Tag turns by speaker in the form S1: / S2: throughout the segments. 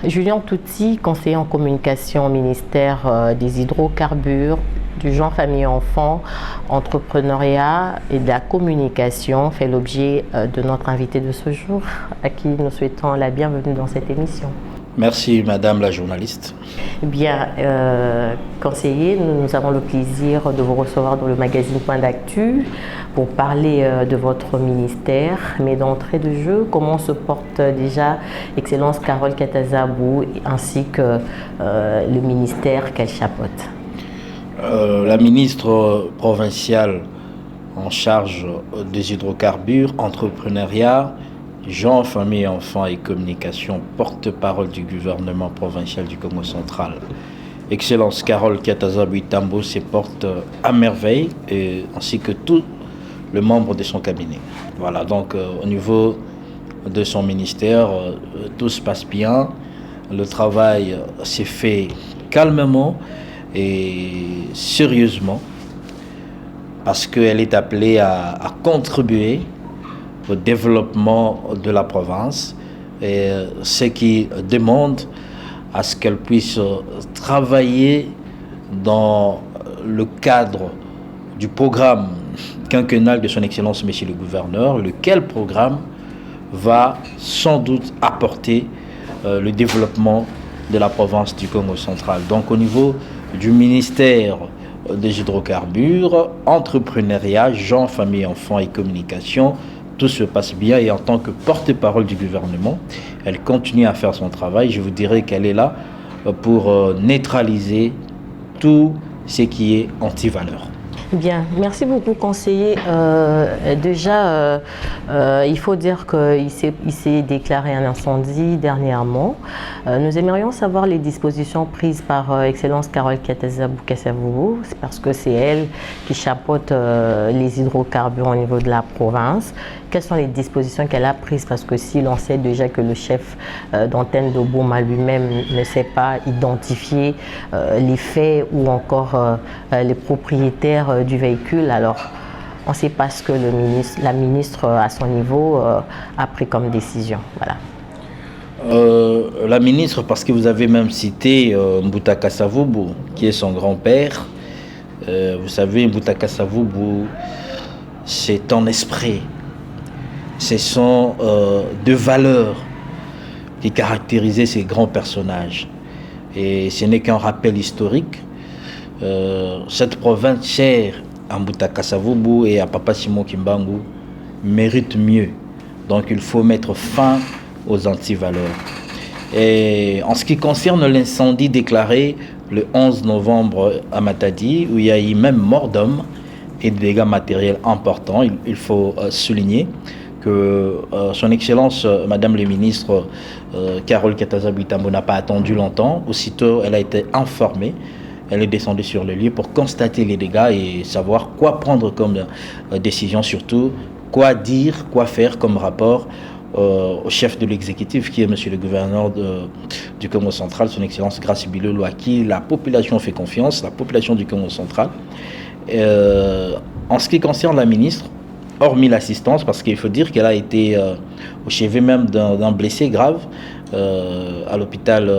S1: Julien Touty, conseiller en communication au ministère des hydrocarbures, du genre famille enfant, entrepreneuriat et de la communication fait l'objet de notre invité de ce jour, à qui nous souhaitons la bienvenue dans cette émission.
S2: Merci Madame la journaliste.
S1: Bien, conseiller, nous avons le plaisir de vous recevoir dans le magazine Point d'Actu pour parler de votre ministère. Mais d'entrée de jeu, comment se porte déjà Excellence Carole Katazabou ainsi que le ministère qu'elle chapeaute?
S2: La ministre provinciale en charge des hydrocarbures, entrepreneuriat, genre, famille, enfants et communication, porte-parole du gouvernement provincial du Congo central. Excellence Carole Katazabou Tambo se porte à merveille, ainsi que tout le membre de son cabinet. Voilà, donc au niveau de son ministère, tout se passe bien. Le travail s'est fait calmement et sérieusement, parce qu'elle est appelée à contribuer au développement de la province, et ce qui demande à ce qu'elle puisse travailler dans le cadre du programme quinquennal de son Excellence Monsieur le Gouverneur, lequel programme va sans doute apporter le développement de la province du Congo central. Donc au niveau du ministère des hydrocarbures, entrepreneuriat, genre, famille, enfants et communication, tout se passe bien, et en tant que porte-parole du gouvernement, elle continue à faire son travail. Je vous dirais qu'elle est là pour neutraliser tout ce qui est anti-valeur.
S1: Bien, merci beaucoup conseiller. Il faut dire qu'il s'est déclaré un incendie dernièrement. Nous aimerions savoir les dispositions prises par Excellence Carole Katazabou Kassavoubou, parce que c'est elle qui chapeaute les hydrocarbures au niveau de la province. Quelles sont les dispositions qu'elle a prises? Parce que si l'on sait déjà que le chef d'antenne de Bouma lui-même ne sait pas identifier les faits ou encore les propriétaires du véhicule, alors on ne sait pas ce que la ministre à son niveau a pris comme décision. Voilà.
S2: La ministre, parce que vous avez même cité Mbouta Kassavoubou, qui est son grand-père. Vous savez, Mbouta Kassavoubou, c'est un esprit. Ce sont deux valeurs qui caractérisaient ces grands personnages. Et ce n'est qu'un rappel historique. Cette province chère à Mbouta Kassavoubou et à Papa Simon Kimbangu mérite mieux. Donc il faut mettre fin aux antivaleurs. Et en ce qui concerne l'incendie déclaré le 11 novembre à Matadi, où il y a eu même mort d'homme et des dégâts matériels importants, il faut souligner que son Excellence, Madame le ministre Carole Katazabou Tambo n'a pas attendu longtemps. Aussitôt, elle a été informée. Elle est descendue sur le lieu pour constater les dégâts et savoir quoi prendre comme décision, surtout quoi dire, quoi faire comme rapport au chef de l'exécutif, qui est Monsieur le Gouverneur du Congo central, son Excellence Grace Bilolo, à qui la population fait confiance, la population du Congo central. En ce qui concerne la ministre, hormis l'assistance, parce qu'il faut dire qu'elle a été au chevet même d'un blessé grave à l'hôpital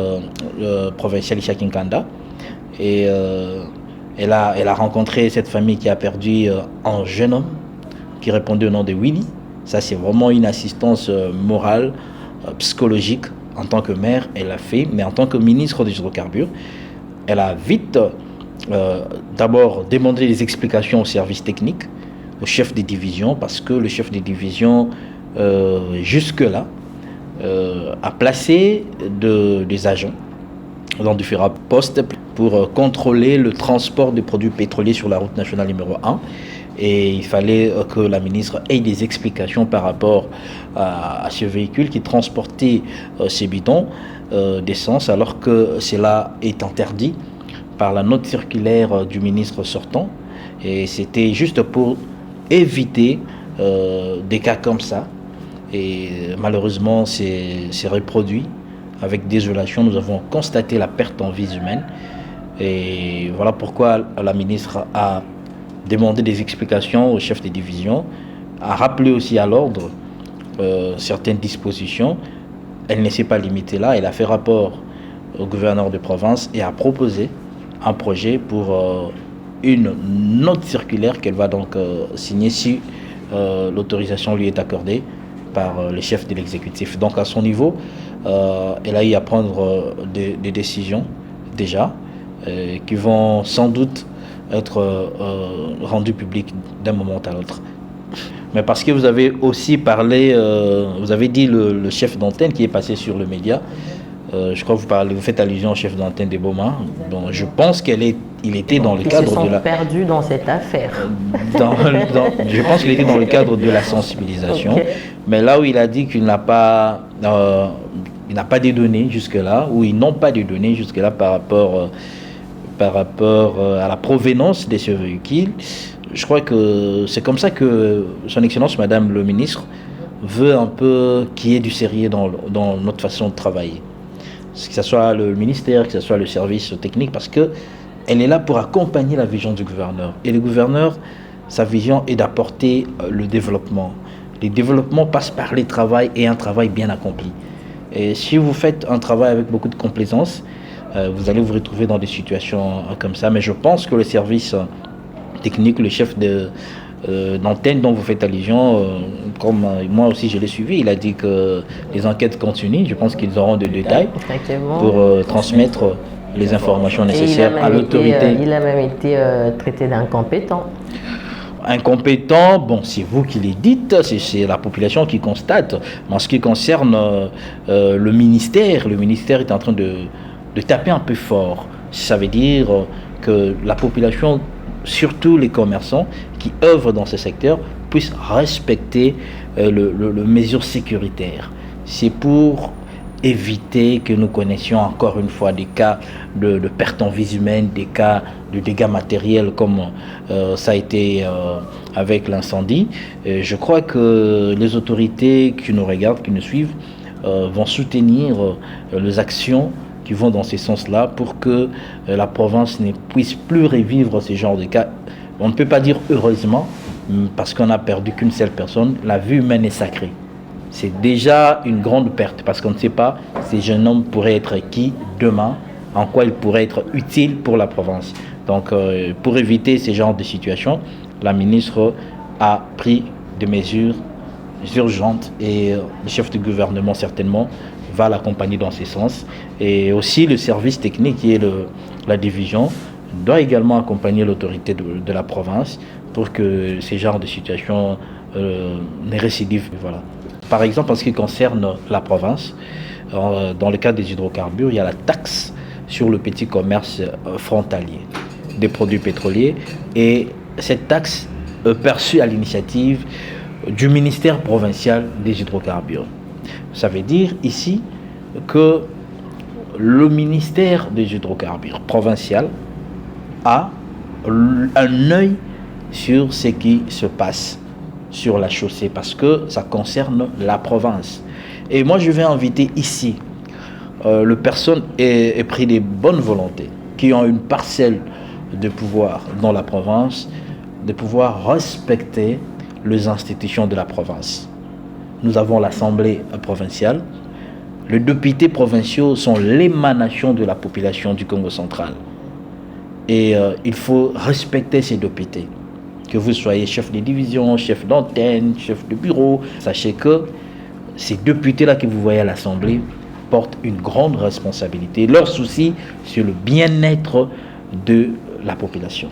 S2: provincial Ishakinkanda. Et elle a rencontré cette famille qui a perdu un jeune homme qui répondait au nom de Willy. Ça, c'est vraiment une assistance morale, psychologique. En tant que mère, elle l'a fait, mais en tant que ministre des hydrocarbures, elle a vite d'abord demandé des explications au service technique, au chef des divisions, parce que le chef des divisions, jusque-là, a placé des agents dans différents postes pour contrôler le transport des produits pétroliers sur la route nationale numéro 1. Et il fallait que la ministre ait des explications par rapport à ce véhicule qui transportait ces bidons d'essence, alors que cela est interdit par la note circulaire du ministre sortant. Et c'était juste pour éviter des cas comme ça. Et malheureusement, c'est reproduit. Avec désolation, nous avons constaté la perte en vies humaines. Et voilà pourquoi la ministre a demandé des explications au chef de division, a rappelé aussi à l'ordre certaines dispositions elle ne s'est pas limitée là, elle a fait rapport au gouverneur de province et a proposé un projet pour une note circulaire qu'elle va donc signer si l'autorisation lui est accordée par le chef de l'exécutif. Donc à son niveau, elle a eu à prendre des décisions déjà qui vont sans doute être rendues publiques d'un moment à l'autre. Mais parce que vous avez aussi parlé, vous avez dit le chef d'antenne qui est passé sur le média. Je crois que vous faites allusion au chef d'antenne des Boma. Bon, je pense qu'il était dans le cadre de la...
S1: perdu dans cette affaire.
S2: Je pense qu'il était dans le cadre de la sensibilisation. Okay. Mais là où il a dit qu'il n'a pas des données jusque-là, ou ils n'ont pas de données jusque-là par rapport à la provenance de ce véhicule, je crois que c'est comme ça que son Excellence, Madame le Ministre, veut un peu qu'il y ait du sérieux dans notre façon de travailler. Que ce soit le ministère, que ce soit le service technique, parce qu'elle est là pour accompagner la vision du gouverneur. Et le gouverneur, sa vision est d'apporter le développement. Le développement passe par le travail et un travail bien accompli. Et si vous faites un travail avec beaucoup de complaisance, vous allez vous retrouver dans des situations comme ça. Mais je pense que le service technique, le chef d'antenne dont vous faites allusion, comme moi aussi je l'ai suivi, il a dit que les enquêtes continuent. Je pense qu'ils auront des détails pour transmettre les informations nécessaires à l'autorité.
S1: Il a même été traité d'incompétent.
S2: Incompétent, bon, c'est vous qui les dites, c'est la population qui constate. Mais en ce qui concerne le ministère est en train de taper un peu fort. Ça veut dire que la population, surtout les commerçants qui œuvrent dans ce secteur, puissent respecter les mesures sécuritaires. C'est pour éviter que nous connaissions encore une fois des cas de perte en vie humaine, des cas de dégâts matériels comme ça a été avec l'incendie. Je crois que les autorités qui nous regardent, qui nous suivent, vont soutenir les actions qui vont dans ce sens-là pour que la province ne puisse plus revivre ce genre de cas. On ne peut pas dire heureusement, parce qu'on n'a perdu qu'une seule personne. La vie humaine est sacrée. C'est déjà une grande perte, parce qu'on ne sait pas ces jeunes hommes pourraient être qui demain, en quoi ils pourraient être utiles pour la province. Donc, pour éviter ce genre de situation, la ministre a pris des mesures urgentes et le chef du gouvernement certainement va l'accompagner dans ce sens. Et aussi le service technique qui est la division doit également accompagner l'autorité de la province pour que ces genres de situations ne récidivent. Voilà. Par exemple, en ce qui concerne la province, dans le cas des hydrocarbures, il y a la taxe sur le petit commerce frontalier des produits pétroliers, et cette taxe est perçue à l'initiative du ministère provincial des hydrocarbures. Ça veut dire ici que le ministère des hydrocarbures provincial a un œil sur ce qui se passe sur la chaussée, parce que ça concerne la province. Et moi, je vais inviter ici les personnes épris de bonne volonté, qui ont une parcelle de pouvoir dans la province, de pouvoir respecter les institutions de la province. Nous avons l'Assemblée provinciale. Les députés provinciaux sont l'émanation de la population du Congo central. Et il faut respecter ces députés. Que vous soyez chef de division, chef d'antenne, chef de bureau, sachez que ces députés-là que vous voyez à l'Assemblée portent une grande responsabilité. Leur souci, c'est le bien-être de la population.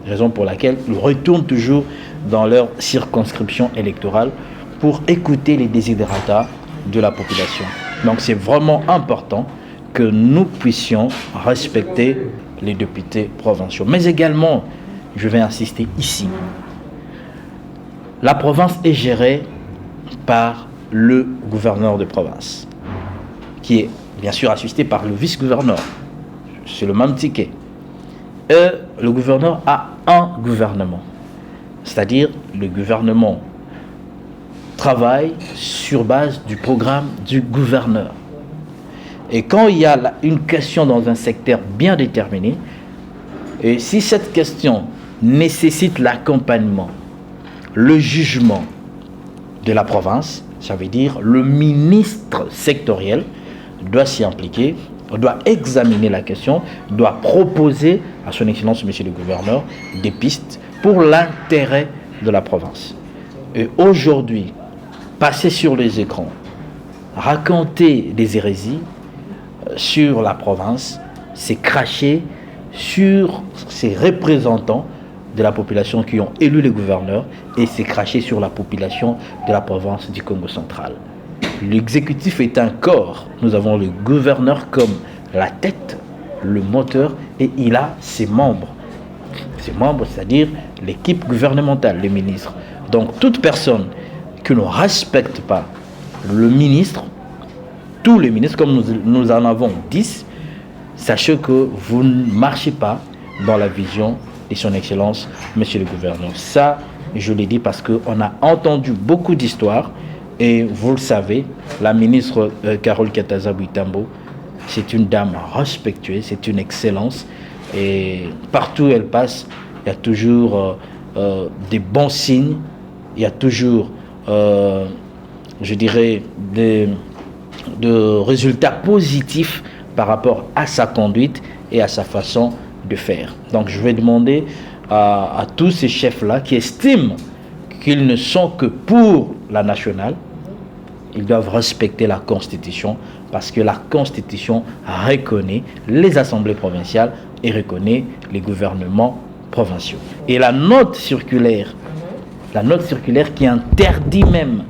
S2: Raison pour laquelle ils retournent toujours dans leur circonscription électorale pour écouter les desiderata de la population. Donc c'est vraiment important que nous puissions respecter les députés provinciaux. Mais également, je vais insister ici, la province est gérée par le gouverneur de province, qui est bien sûr assisté par le vice-gouverneur. C'est le même ticket. Et le gouverneur a un gouvernement, c'est-à-dire le gouvernement travaille sur base du programme du gouverneur. Et quand il y a une question dans un secteur bien déterminé, et si cette question nécessite l'accompagnement, le jugement de la province, Ça veut dire le ministre sectoriel doit s'y impliquer, doit examiner la question, doit proposer à son Excellence, Monsieur le Gouverneur, des pistes pour l'intérêt de la province. Et aujourd'hui, passer sur les écrans, raconter des hérésies sur la province, c'est cracher sur ces représentants de la population qui ont élu les gouverneurs et c'est cracher sur la population de la province du Congo central. L'exécutif est un corps. Nous avons le gouverneur comme la tête, le moteur, et il a ses membres. Ses membres, c'est-à-dire l'équipe gouvernementale, les ministres. Donc toute personne qui ne respecte pas le ministre, tous les ministres, comme nous en avons 10, sachez que vous ne marchez pas dans la vision de son Excellence, Monsieur le Gouverneur. Ça, je l'ai dit parce qu'on a entendu beaucoup d'histoires et vous le savez, la ministre Carole Kataza-Bouitambo, c'est une dame respectueuse, c'est une excellence et partout où elle passe, il y a toujours des bons signes, il y a toujours, je dirais, de résultats positifs par rapport à sa conduite et à sa façon de faire. Donc je vais demander à tous ces chefs-là qui estiment qu'ils ne sont que pour la nationale, ils doivent respecter la Constitution parce que la Constitution reconnaît les assemblées provinciales et reconnaît les gouvernements provinciaux. Et la note circulaire qui interdit même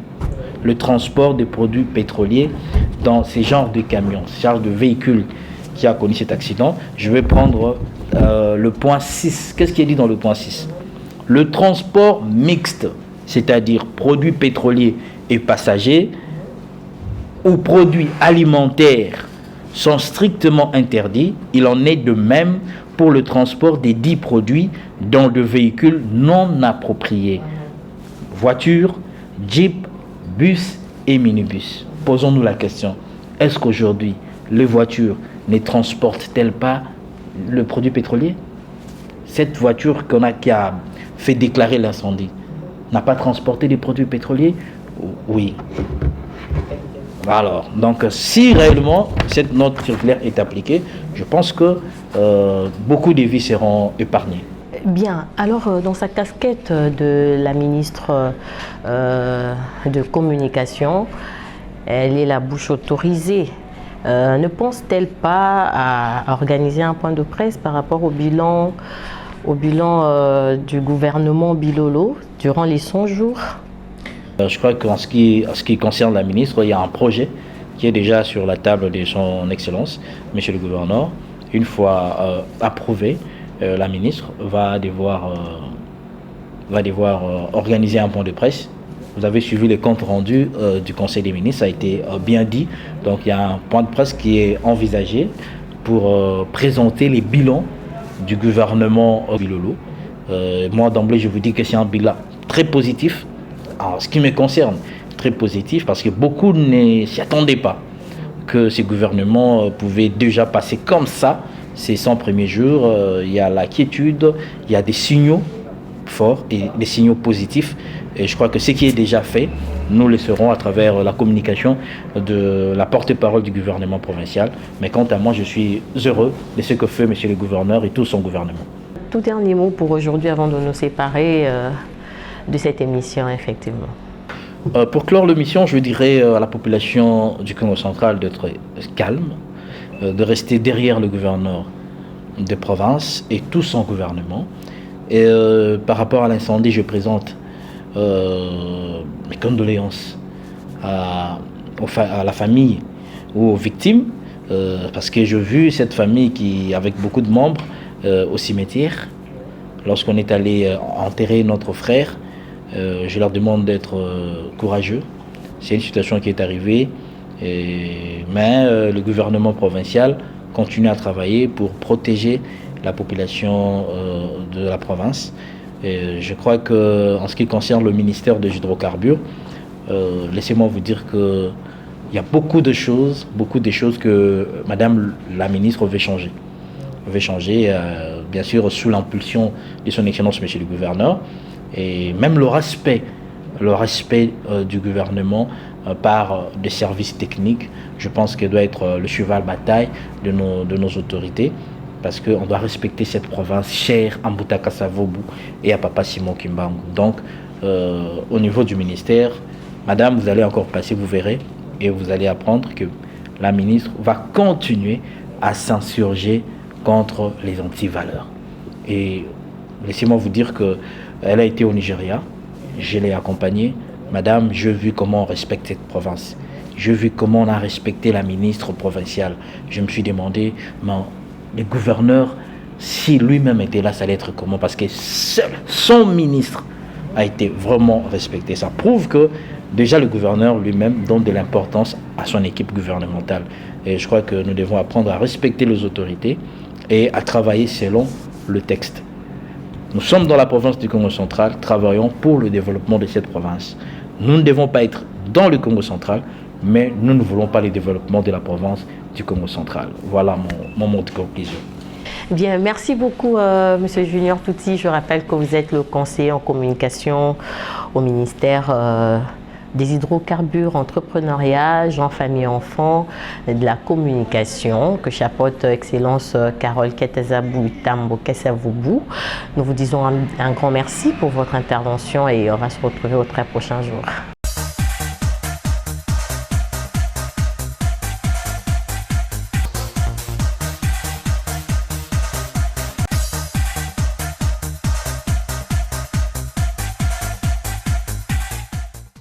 S2: le transport des produits pétroliers dans ces genres de camions, ces genres de véhicules qui a connu cet accident. Je vais prendre le point 6. Qu'est-ce qui est dit dans le point 6? Le transport mixte, c'est-à-dire produits pétroliers et passagers ou produits alimentaires sont strictement interdits. Il en est de même pour le transport des dits produits dans de véhicules non appropriés. Voitures, jeep, bus et minibus. Posons-nous la question, est-ce qu'aujourd'hui les voitures ne transportent-elles pas le produit pétrolier? Cette voiture qui a fait déclarer l'incendie n'a pas transporté des produits pétroliers? Oui. Alors, donc si réellement cette note circulaire est appliquée, je pense que beaucoup de vies seront épargnées.
S1: Bien, alors dans sa casquette de la ministre de Communication, elle est la bouche autorisée. Ne pense-t-elle pas à organiser un point de presse par rapport au bilan du gouvernement Bilolo durant les 100 jours?
S2: Je crois qu'en ce qui concerne la ministre, il y a un projet qui est déjà sur la table de son Excellence, Monsieur le Gouverneur. Une fois approuvé, la ministre va devoir organiser un point de presse. Vous avez suivi les comptes rendus du Conseil des ministres, ça a été bien dit. Donc il y a un point de presse qui est envisagé pour présenter les bilans du gouvernement Bilolo. Moi d'emblée je vous dis que c'est un bilan très positif. En ce qui me concerne, très positif parce que beaucoup ne s'y attendaient pas que ces gouvernements pouvaient déjà passer comme ça ces 100 premiers jours. Il y a la quiétude, il y a des signaux forts et des signaux positifs. Et je crois que ce qui est déjà fait, nous le serons à travers la communication de la porte-parole du gouvernement provincial. Mais quant à moi, je suis heureux de ce que fait Monsieur le Gouverneur et tout son gouvernement.
S1: Tout dernier mot pour aujourd'hui avant de nous séparer de cette émission, effectivement.
S2: Pour clore l'émission, je dirais à la population du Congo central d'être calme, de rester derrière le gouverneur de province et tout son gouvernement. Et par rapport à l'incendie, je présente mes condoléances à la famille ou aux victimes, parce que j'ai vu cette famille qui, avec beaucoup de membres au cimetière, lorsqu'on est allé enterrer notre frère, je leur demande d'être courageux. C'est une situation qui est arrivée, mais le gouvernement provincial continue à travailler pour protéger la population de la province. Et je crois qu'en ce qui concerne le ministère des hydrocarbures, laissez-moi vous dire qu'il y a beaucoup de choses que Madame la ministre veut changer. Bien sûr sous l'impulsion de son Excellence Monsieur le Gouverneur. Et même le respect du gouvernement par des services techniques. Je pense qu'elle doit être le cheval bataille de nos autorités, parce qu'on doit respecter cette province chère à Mboutaka Savobu et à Papa Simon Kimbangu. Donc, au niveau du ministère, madame, vous allez encore passer, vous verrez, et vous allez apprendre que la ministre va continuer à s'insurger contre les antivaleurs. Et laissez-moi vous dire qu'elle a été au Nigeria, je l'ai accompagnée. Madame, j'ai vu comment on respecte cette province. J'ai vu comment on a respecté la ministre provinciale. Je me suis demandé, mais le gouverneur, si lui-même était là, ça allait être comment? Parce que seul son ministre a été vraiment respecté. Ça prouve que déjà le gouverneur lui-même donne de l'importance à son équipe gouvernementale. Et je crois que nous devons apprendre à respecter les autorités et à travailler selon le texte. Nous sommes dans la province du Congo central, travaillons pour le développement de cette province. Nous ne devons pas être dans le Congo central, mais nous ne voulons pas le développement de la province du Congo central. Voilà mon mot de conclusion.
S1: Bien, merci beaucoup, Monsieur Junior Touty. Je rappelle que vous êtes le conseiller en communication au ministère des hydrocarbures, entrepreneuriat, gens, famille, enfants, de la communication, que chapeaute Excellence Carole Ketezabou Tambo Kesavoubou. Nous vous disons un grand merci pour votre intervention et on va se retrouver au très prochain jour.